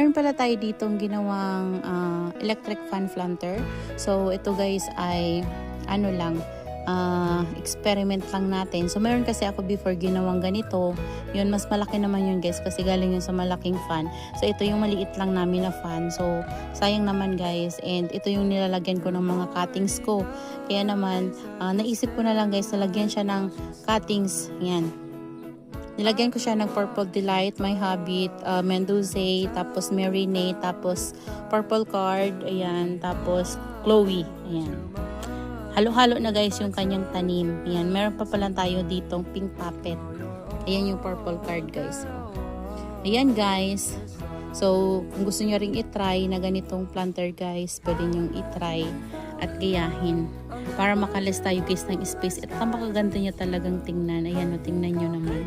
meron pala tayo ditong ginawang electric fan planter. So ito guys ay ano lang, experiment lang natin. So meron kasi ako before ginawang ganito. Yun, mas malaki naman yun guys kasi galing yun sa malaking fan. So ito yung maliit lang namin na fan. So sayang naman guys, and ito yung nilalagyan ko ng mga cuttings ko. Kaya naman naisip ko na lang guys, nalagyan siya ng cuttings. Yan. Nilagyan ko siya ng Purple Delight, My Habit, Mendoza, tapos Marinate, tapos Purple Card, ayan, tapos Chloe, ayan. Halo-halo na guys yung kanyang tanim. Ayan, meron pa pala tayo ditong pink puppet. Ayan yung purple card guys. Ayan guys. So, kung gusto nyo ring itry na ganitong planter guys, pwede nyo itry at gayahin. Para makalis tayo guys ng space. At napakaganda niya talagang tingnan. Ayan, tingnan nyo naman.